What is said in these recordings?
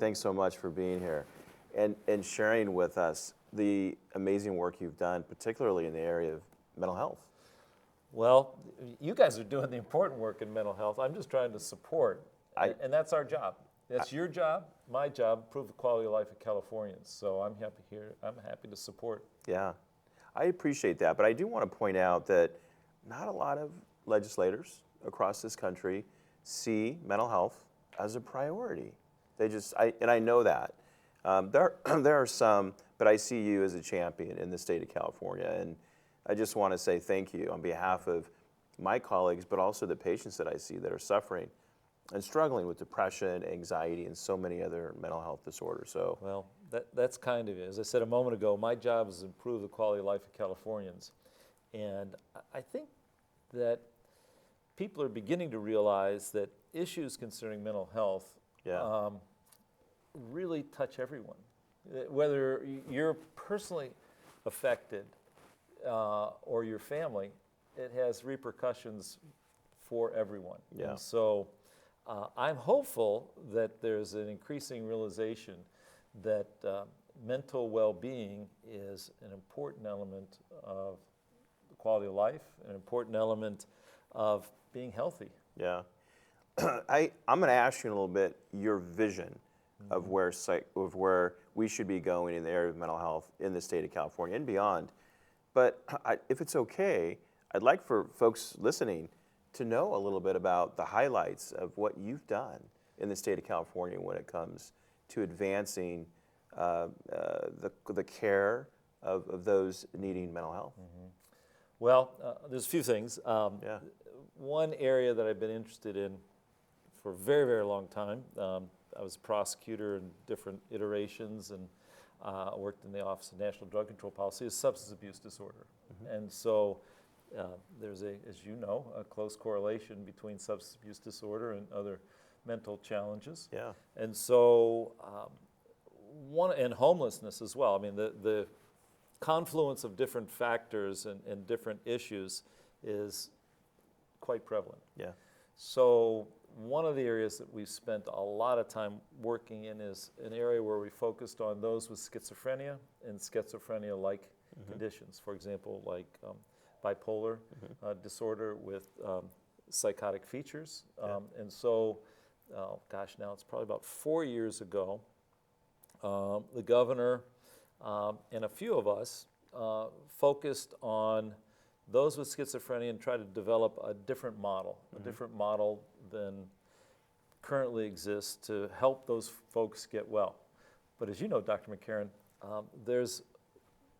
thanks so much for being here and sharing with us the amazing work you've done, particularly in the area of mental health. Well, you guys are doing the important work in mental health. I'm just trying to support, and that's our job. That's your job, my job, improve the quality of life of Californians. So I'm happy here. I'm happy to support. Yeah, I appreciate that, but I do want to point out that not a lot of legislators across this country see mental health as a priority. They just, and I know that. There are some, but I see you as a champion in the state of California, and I just want to say thank you on behalf of my colleagues, but also the patients that I see that are suffering and struggling with depression, anxiety, and so many other mental health disorders. So, well, that's kind of it. As I said a moment ago, my job is to improve the quality of life of Californians. And I think that people are beginning to realize that issues concerning mental health really touch everyone. Whether you're personally affected or your family, it has repercussions for everyone. Yeah. And so I'm hopeful that there's an increasing realization that mental well-being is an important element of the quality of life, an important element of being healthy. Yeah. I'm going to ask you in a little bit your vision of where we should be going in the area of mental health in the state of California and beyond. But if it's okay, I'd like for folks listening to know a little bit about the highlights of what you've done in the state of California when it comes to advancing the care of those needing mental health. Mm-hmm. Well, there's a few things. One area that I've been interested in for a very, very long time, I was a prosecutor in different iterations and worked in the Office of National Drug Control Policy, is substance abuse disorder. Mm-hmm. And so there's as you know, a close correlation between substance abuse disorder and other mental challenges. Yeah. And so and homelessness as well. I mean, the confluence of different factors and different issues is quite prevalent. Yeah. So one of the areas that we've spent a lot of time working in is an area where we focused on those with schizophrenia and schizophrenia-like conditions. For example, like bipolar disorder with psychotic features. And so, now it's probably about 4 years ago, the governor and a few of us focused on those with schizophrenia and tried to develop a different model, than currently exists to help those folks get well. But as you know, Dr. McCarron, there's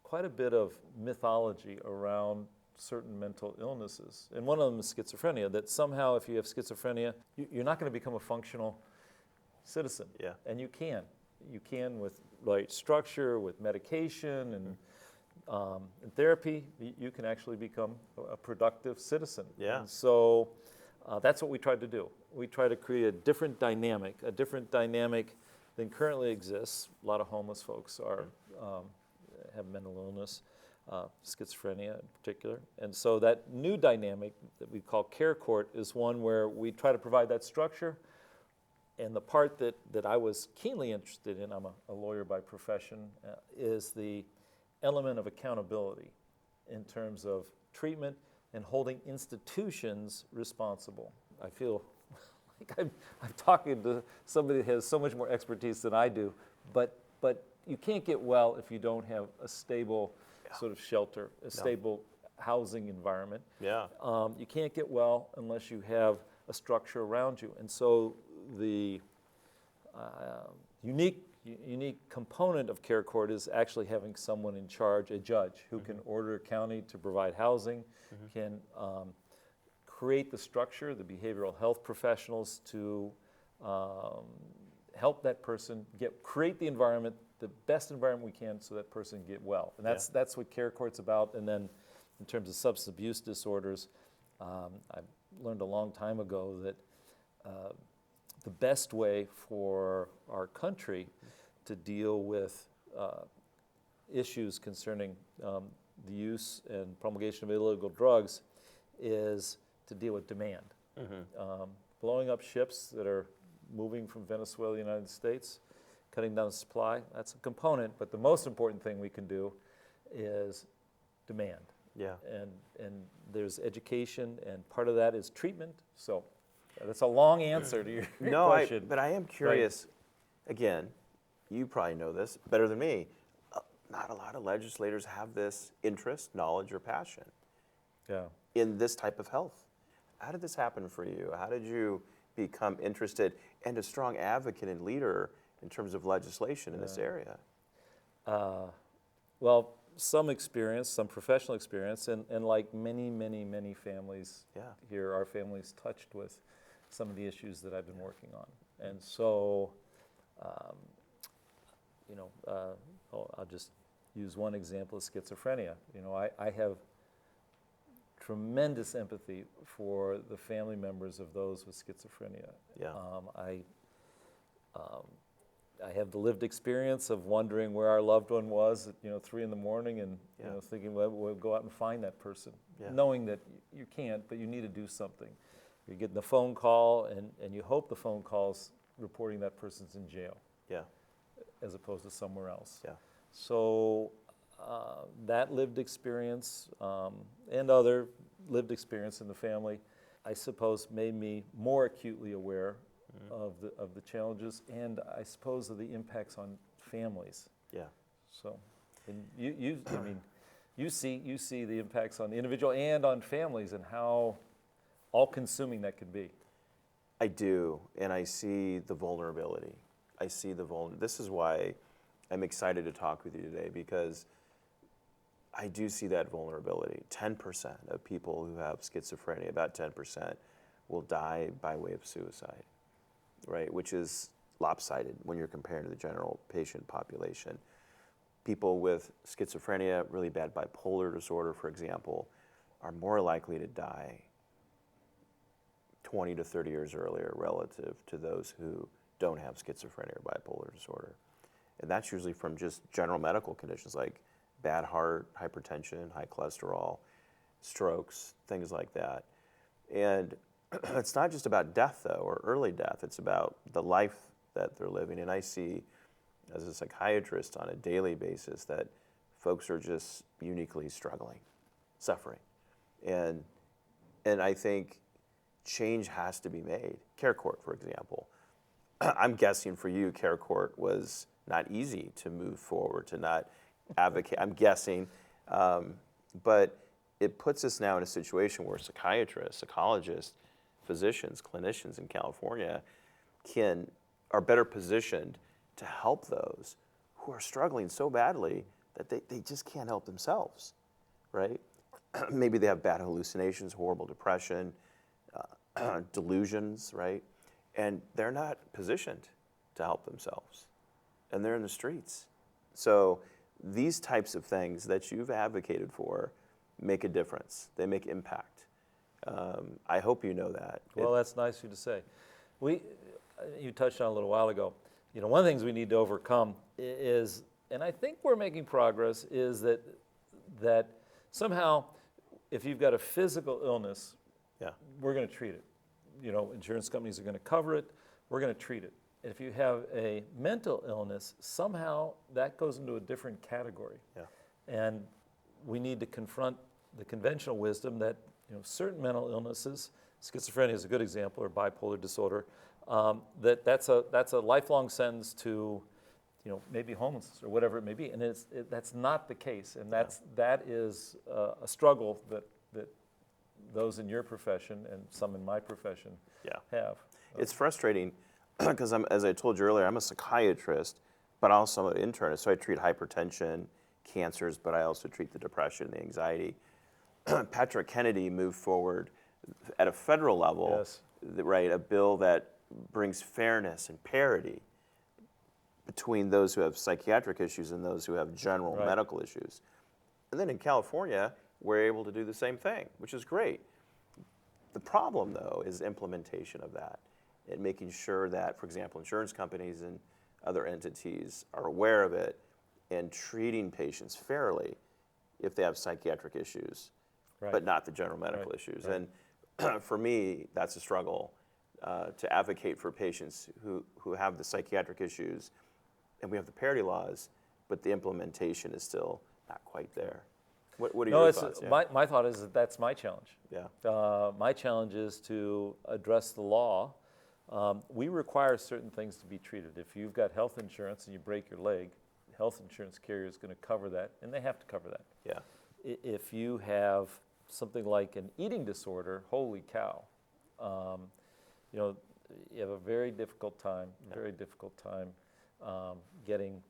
quite a bit of mythology around certain mental illnesses. And one of them is schizophrenia, that somehow if you have schizophrenia, you're not going to become a functional citizen. Yeah. And you can. You can with right structure, with medication, and in therapy, you can actually become a productive citizen. Yeah. And so that's what we tried to do. We try to create a different dynamic than currently exists. A lot of homeless folks have mental illness, schizophrenia in particular. And so that new dynamic that we call Care Court is one where we try to provide that structure. And the part that I was keenly interested in, I'm a lawyer by profession, is the element of accountability in terms of treatment and holding institutions responsible. I feel like I'm talking to somebody that has so much more expertise than I do, but you can't get well if you don't have a stable sort of shelter, a stable housing environment. Yeah. You can't get well unless you have a structure around you. And so the unique component of Care Court is actually having someone in charge, a judge, who can order a county to provide housing, can create the structure, the behavioral health professionals to help that person create the environment, the best environment we can so that person can get well. And that's what Care Court's about. And then in terms of substance abuse disorders, I learned a long time ago that the best way for our country to deal with issues concerning the use and promulgation of illegal drugs is to deal with demand. Blowing up ships that are moving from Venezuela to the United States cutting down the supply, that's a component, but the most important thing we can do is demand. Yeah. And there's education, and part of that is treatment. So that's a long answer to your question. But I am curious. Again, you probably know this better than me. Not a lot of legislators have this interest, knowledge, or passion in this type of health. How did this happen for you? How did you become interested and a strong advocate and leader in terms of legislation in this area? Well, some experience, some professional experience, and like many, many, many families here, our family's touched with some of the issues that I've been working on. And so, I'll just use one example of schizophrenia. I have tremendous empathy for the family members of those with schizophrenia. Yeah. I have the lived experience of wondering where our loved one was at 3 in the morning and thinking, well, we'll go out and find that person, knowing that you can't, but you need to do something. You're getting a phone call, and you hope the phone call's reporting that person's in jail, as opposed to somewhere else. Yeah. So that lived experience and other lived experience in the family, I suppose, made me more acutely aware of the challenges, and I suppose of the impacts on families. Yeah. So, and you see the impacts on the individual and on families, and how all-consuming that can be. I do, and I see the vulnerability. This is why I'm excited to talk with you today, because I do see that vulnerability. 10% of people who have schizophrenia, about 10%, will die by way of suicide, right? Which is lopsided when you're comparing to the general patient population. People with schizophrenia, really bad bipolar disorder, for example, are more likely to die 20 to 30 years earlier relative to those who don't have schizophrenia or bipolar disorder. And that's usually from just general medical conditions like bad heart, hypertension, high cholesterol, strokes, things like that. And it's not just about death, though, or early death. It's about the life that they're living. And I see, as a psychiatrist on a daily basis, that folks are just uniquely struggling, suffering. And I think change has to be made. Care Court, for example. I'm guessing for you, Care Court was not easy to move forward, to not advocate. I'm guessing. But it puts us now in a situation where psychiatrists, psychologists, physicians, clinicians in California are better positioned to help those who are struggling so badly that they just can't help themselves, right? Maybe they have bad hallucinations, horrible depression, delusions, right? And they're not positioned to help themselves. And they're in the streets. So these types of things that you've advocated for make a difference. They make impact. I hope you know that. Well, that's nice of you to say. You touched on it a little while ago. One of the things we need to overcome is, and I think we're making progress, is that somehow, if you've got a physical illness, we're going to treat it. Insurance companies are going to cover it. We're going to treat it. If you have a mental illness, somehow that goes into a different category. And we need to confront the conventional wisdom that certain mental illnesses, schizophrenia is a good example, or bipolar disorder, that's a lifelong sentence to maybe homelessness or whatever it may be. And that's not the case. And that is a struggle that those in your profession and some in my profession have. It's frustrating because as I told you earlier, I'm a psychiatrist, but also I'm an internist. So I treat hypertension, cancers, but I also treat the depression, the anxiety. Patrick Kennedy moved forward at a federal level, right, a bill that brings fairness and parity between those who have psychiatric issues and those who have general medical issues. And then in California, we're able to do the same thing, which is great. The problem, though, is implementation of that and making sure that, for example, insurance companies and other entities are aware of it and treating patients fairly if they have psychiatric issues, but not the general medical issues. And for me, that's a struggle to advocate for patients who have the psychiatric issues and we have the parity laws, but the implementation is still not quite there. What are No, your it's, thoughts? my thought is that that's my challenge. Yeah. My challenge is to address the law. We require certain things to be treated. If you've got health insurance and you break your leg, health insurance carrier is going to cover that, and they have to cover that. Yeah. If you have something like an eating disorder, holy cow, you know, you have a very difficult time, getting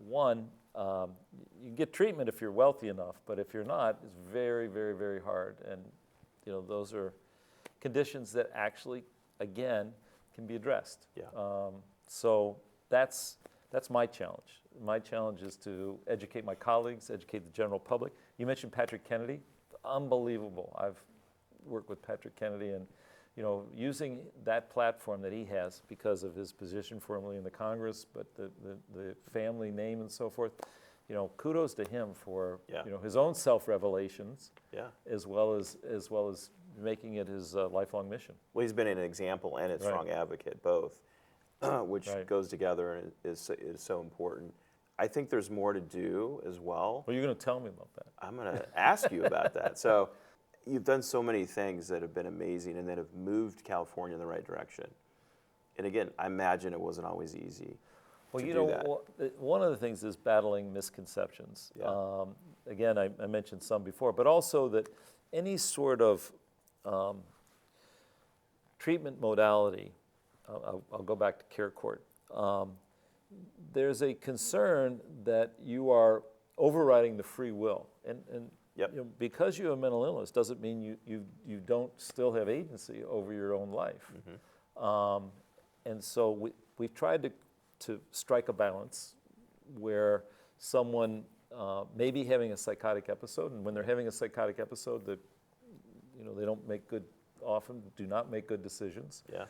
one. You can get treatment if you're wealthy enough, but if you're not, it's very, very, very hard. And you know, those are conditions that actually, again, can be addressed. Yeah. So that's my challenge. My challenge is to educate my colleagues, educate the general public. You mentioned Patrick Kennedy, unbelievable. I've worked with Patrick Kennedy, and you know, using that platform that he has because of his position formerly in the Congress, but the family name and so forth, you know, kudos to him for you know, his own self-revelations, as well as making it his lifelong mission. Well, he's been an example and a strong advocate, both, which goes together and is so important. I think there's more to do as well. Well, you're going to tell me about that. I'm going to ask you about that. So you've done so many things that have been amazing and that have moved California in the right direction. And again, I imagine it wasn't always easy. Well, you know, one of the things is battling misconceptions. Yeah. Again, I mentioned some before, but also that any sort of treatment modality, I'll go back to care court, there's a concern that you are overriding the free will. And you know, because you have mental illness doesn't mean you don't still have agency over your own life. And so we've tried to strike a balance where someone may be having a psychotic episode, and when they're having a psychotic episode, that you know, they often do not make good decisions. Yeah.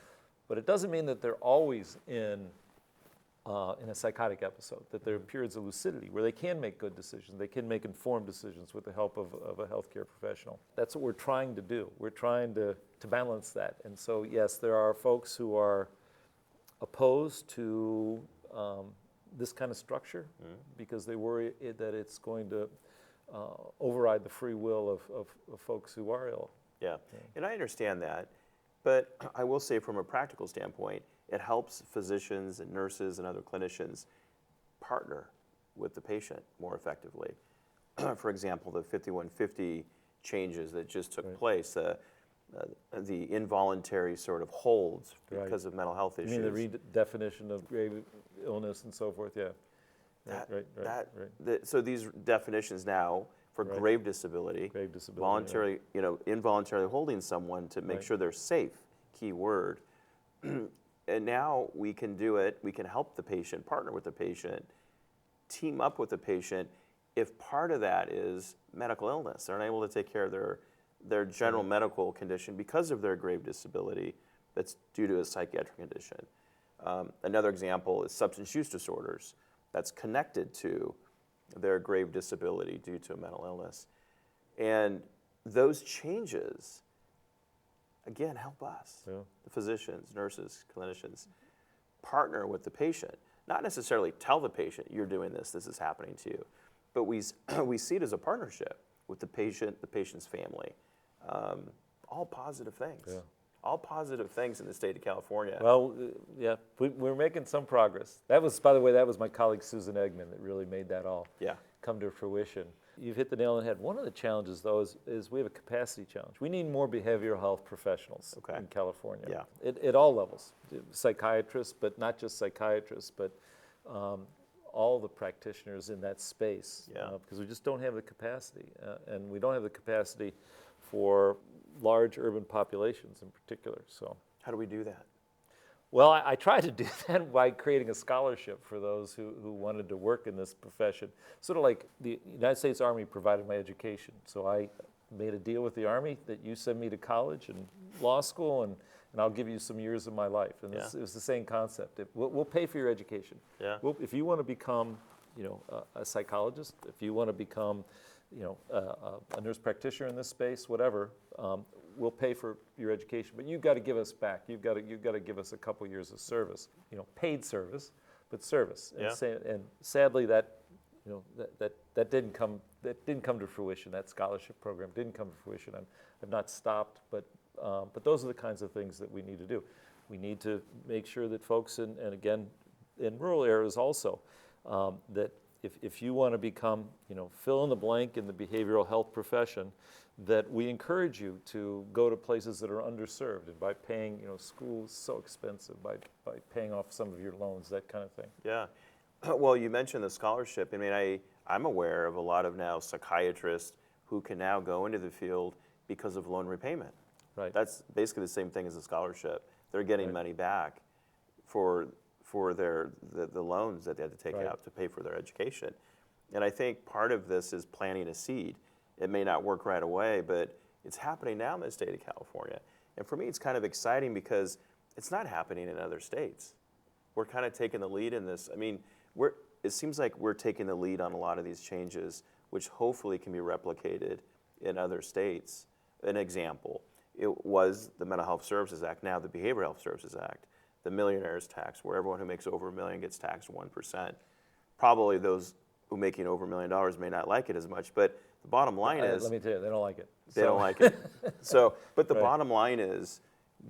But it doesn't mean that they're always in a psychotic episode, that there are periods of lucidity where they can make good decisions, they can make informed decisions with the help of a healthcare professional. That's what we're trying to do. We're trying to balance that. And so, yes, there are folks who are opposed to this kind of structure because they worry that it's going to override the free will of folks who are ill. Yeah, and I understand that, but I will say from a practical standpoint, it helps physicians and nurses and other clinicians partner with the patient more effectively. For example, the 5150 changes that just took place, the involuntary sort of holds because of mental health issues. You mean the redefinition of grave illness and so forth? Yeah. So these definitions now for grave disability, voluntarily, you know, involuntarily holding someone to make sure they're safe, key word. And now we can do it, we can help the patient, partner with the patient, team up with the patient if part of that is medical illness. They're unable to take care of their general medical condition because of their grave disability that's due to a psychiatric condition. Another example is substance use disorders that's connected to their grave disability due to a mental illness. And those changes, again, help us, the physicians, nurses, clinicians, partner with the patient. Not necessarily tell the patient, you're doing this is happening to you, but we see it as a partnership with the patient's family. All positive things. Yeah. All positive things in the state of California. Well, we're making some progress. That was, by the way, that was my colleague Susan Eggman that really made that all come to fruition. You've hit the nail on the head. One of the challenges, though, is we have a capacity challenge. We need more behavioral health professionals in California at all levels. Psychiatrists, but not just psychiatrists, but all the practitioners in that space, because we just don't have the capacity. And we don't have the capacity for large urban populations in particular. So how do we do that? Well, I tried to do that by creating a scholarship for those who wanted to work in this profession. Sort of like the United States Army provided my education. So I made a deal with the Army that you send me to college and law school, and I'll give you some years of my life. And it was the same concept. We'll pay for your education. Yeah. If you want to become, a psychologist, if you want to become, a nurse practitioner in this space, whatever, we'll pay for your education. But you've got to give us back. You've got to give us a couple years of service, paid service, but service. Yeah. And sadly, that that didn't come to fruition. That scholarship program didn't come to fruition. I've not stopped, but those are the kinds of things that we need to do. We need to make sure that folks and again in rural areas also that if you want to become, fill in the blank in the behavioral health profession, that we encourage you to go to places that are underserved, and by paying, school is so expensive, by paying off some of your loans, that kind of thing. Yeah. Well, you mentioned the scholarship. I mean, I'm aware of a lot of now psychiatrists who can now go into the field because of loan repayment. Right. That's basically the same thing as a scholarship. They're getting money back for the loans that they had to take out to pay for their education. And I think part of this is planting a seed. It may not work right away, but it's happening now in the state of California. And for me, it's kind of exciting because it's not happening in other states. We're kind of taking the lead in this. I mean, it seems like we're taking the lead on a lot of these changes, which hopefully can be replicated in other states. An example, it was the Mental Health Services Act, now the Behavioral Health Services Act, the millionaire's tax, where everyone who makes over $1 million gets taxed 1%. Probably those who making over $1 million may not like it as much, but the bottom line is... Let me tell you, they don't like it. They don't like it. But the bottom line is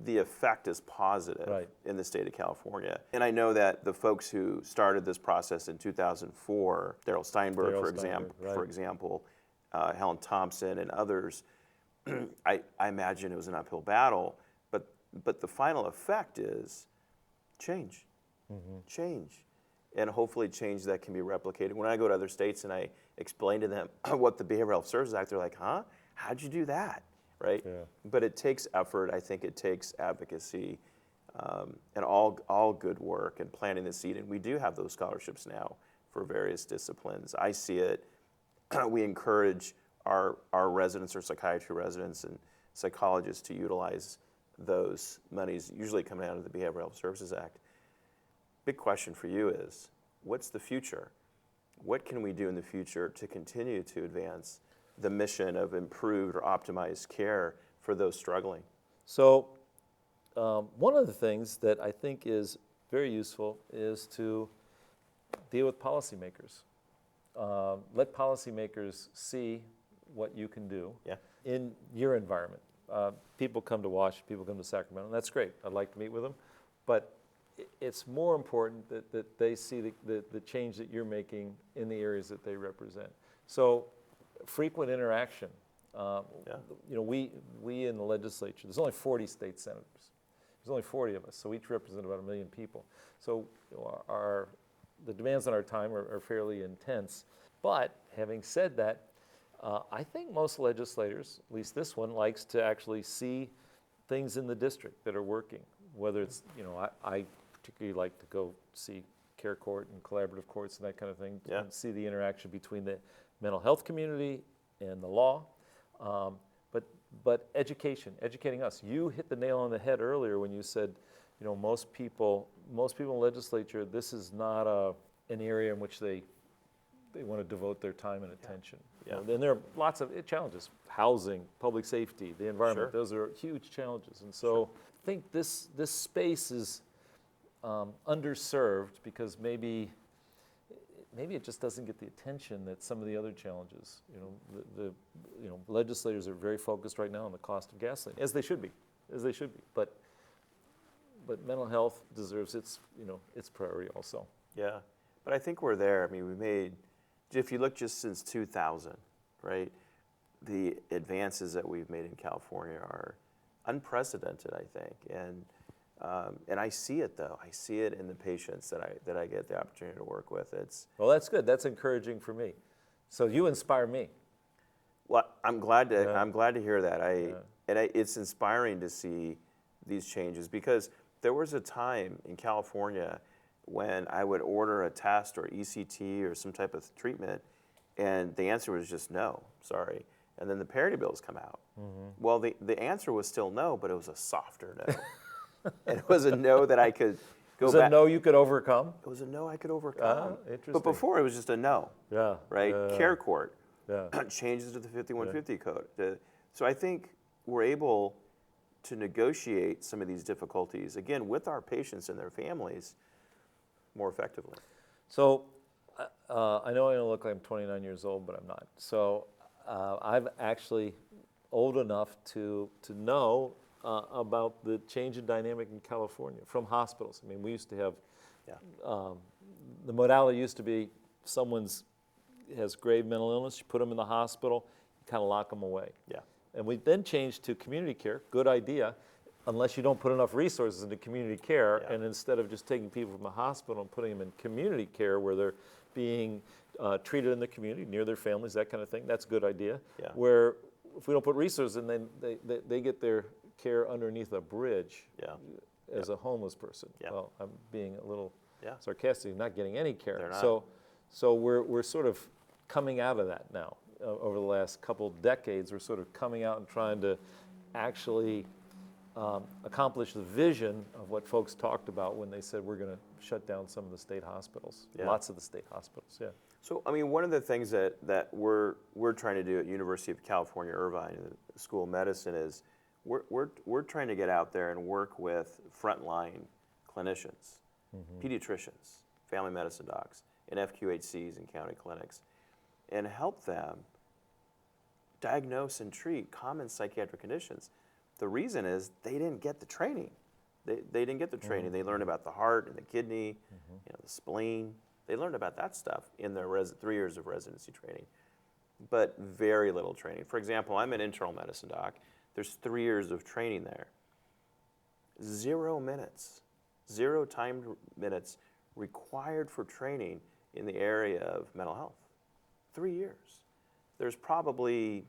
the effect is positive in the state of California. And I know that the folks who started this process in 2004, Darrell Steinberg, for example, Helen Thompson and others, I imagine it was an uphill battle, but the final effect is change, change, and hopefully change that can be replicated. When I go to other states and I explain to them what the Behavioral Health Services Act, they're like, huh? How'd you do that? Right? Yeah. But it takes effort. I think it takes advocacy and all good work and planting the seed. And we do have those scholarships now for various disciplines. I see it. We encourage our residents, our psychiatry residents and psychologists to utilize those monies, usually coming out of the Behavioral Health Services Act. Big question for you is, what's the future? What can we do in the future to continue to advance the mission of improved or optimized care for those struggling? So one of the things that I think is very useful is to deal with policymakers. Let policymakers see what you can do in your environment. People come to Washington, people come to Sacramento, and that's great. I'd like to meet with them. But it's more important that they see the change that you're making in the areas that they represent. So frequent interaction. We in the legislature, there's only 40 state senators. There's only 40 of us, so each represent about 1 million people. So the demands on our time are fairly intense. But having said that, I think most legislators, at least this one, likes to actually see things in the district that are working. Whether it's, I particularly like to go see care court and collaborative courts and that kind of thing, and see the interaction between the mental health community and the law. But educating us. You hit the nail on the head earlier when you said, most people in the legislature, this is not an area in which they want to devote their time and attention. And there are lots of challenges: housing, public safety, the environment. Those are huge challenges. And so I think this space is underserved because maybe it just doesn't get the attention that some of the other challenges. The legislators are very focused right now on the cost of gasoline, as they should be. But mental health deserves its priority also. Yeah, but I think we're there. I mean, if you look just since 2000, right, the advances that we've made in California are unprecedented, I think. And I see it, though. I see it in the patients that I get the opportunity to work with. Well, that's good. That's encouraging for me. So you inspire me. Well, I'm glad to hear that. It's inspiring to see these changes because there was a time in California when I would order a test or ECT or some type of treatment, and the answer was just no, sorry. And then the Parity bills come out. Well, the answer was still no, but it was a softer no. And it was a no that I could go back. It was a no you could overcome? It was a no I could overcome. Interesting. But before it was just a no. Right? Care court changes to the 5150 code. So I think we're able to negotiate some of these difficulties, again, with our patients and their families, more effectively? So I know I don't look like I'm 29 years old, but I'm not. So I'm actually old enough to know about the change in dynamic in California from hospitals. I mean, we used to have, the modality used to be someone's has grave mental illness, you put them in the hospital, you kind of lock them away. Yeah. And we then changed to community care, good idea, unless you don't put enough resources into community care, and instead of just taking people from the hospital and putting them in community care where they're being treated in the community, near their families, that kind of thing, that's a good idea. Yeah. Where if we don't put resources in, then they get their care underneath a bridge as a homeless person. Yeah. Well, I'm being a little Yeah. sarcastic, not getting any care. They're not. So we're sort of coming out of that now. Over the last couple decades, we're sort of coming out and trying to actually accomplish the vision of what folks talked about when they said we're going to shut down some of the state hospitals, lots of the state hospitals, So, I mean, one of the things that we're trying to do at University of California, Irvine, in the School of Medicine is we're trying to get out there and work with frontline clinicians, pediatricians, family medicine docs, and FQHCs and county clinics, and help them diagnose and treat common psychiatric conditions. The reason is they didn't get the training. They didn't get the training. They learned about the heart and the kidney, the spleen. They learned about that stuff in their 3 years of residency training, but very little training. For example, I'm an internal medicine doc. There's 3 years of training there. 0 minutes, 0 timed minutes required for training in the area of mental health. 3 years. There's probably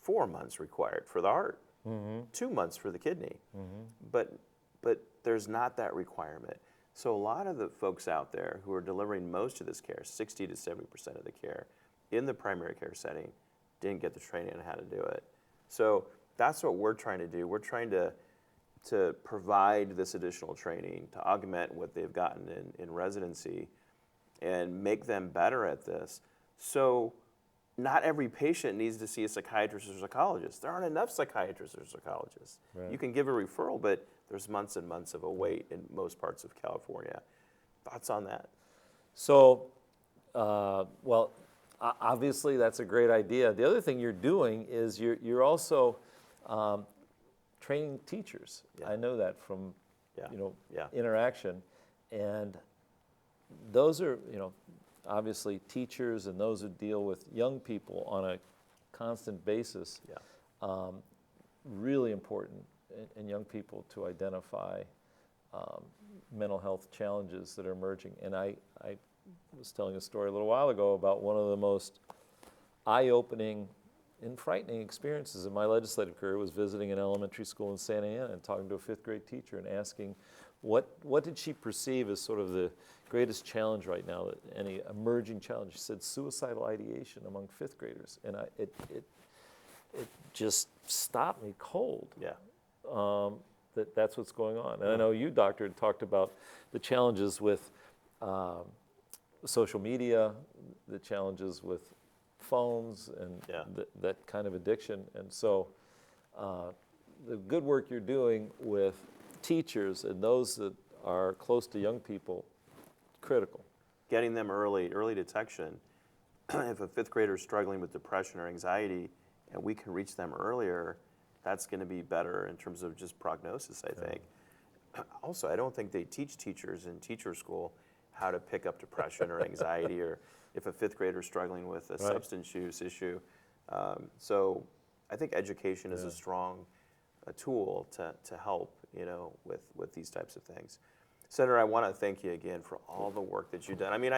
4 months required for the heart, 2 months for the kidney, but there's not that requirement. So a lot of the folks out there who are delivering most of this care, 60 to 70% of the care in the primary care setting, didn't get the training on how to do it. So that's what we're trying to do. We're trying to provide this additional training to augment what they've gotten in residency and make them better at this. So not every patient needs to see a psychiatrist or psychologist. There aren't enough psychiatrists or psychologists. Right. You can give a referral, but there's months and months of a wait in most parts of California. Thoughts on that? So, well, obviously that's a great idea. The other thing you're doing is you're also training teachers. I know that from interaction, and those are obviously teachers and those who deal with young people on a constant basis. Really important in young people to identify mental health challenges that are emerging. And I was telling a story a little while ago about one of the most eye-opening and frightening experiences in my legislative career was visiting an elementary school in Santa Ana and talking to a 5th grade teacher and asking what did she perceive as sort of the greatest challenge right now, any emerging challenge. She said suicidal ideation among 5th graders, and it just stopped me cold. That's what's going on. And I know you, doctor, had talked about the challenges with social media, the challenges with phones, and that kind of addiction. And so the good work you're doing with teachers and those that are close to young people, critical. Getting them early detection. If a 5th grader is struggling with depression or anxiety and we can reach them earlier, that's going to be better in terms of just prognosis, I think. Also, I don't think they teach teachers in teacher school how to pick up depression or anxiety, or if a 5th grader is struggling with a substance use issue. So I think education is a strong tool to help, with these types of things. Senator, I want to thank you again for all the work that you've done. I mean,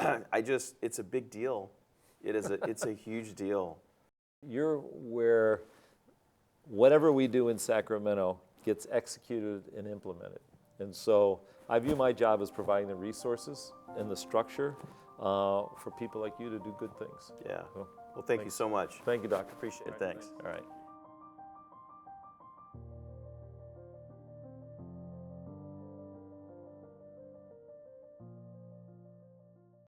it's a big deal. It's a huge deal. You're where whatever we do in Sacramento gets executed and implemented. And so I view my job as providing the resources and the structure for people like you to do good things. Yeah. Well, thank you so much. Thank you, Doctor. Appreciate it. Thanks. All right.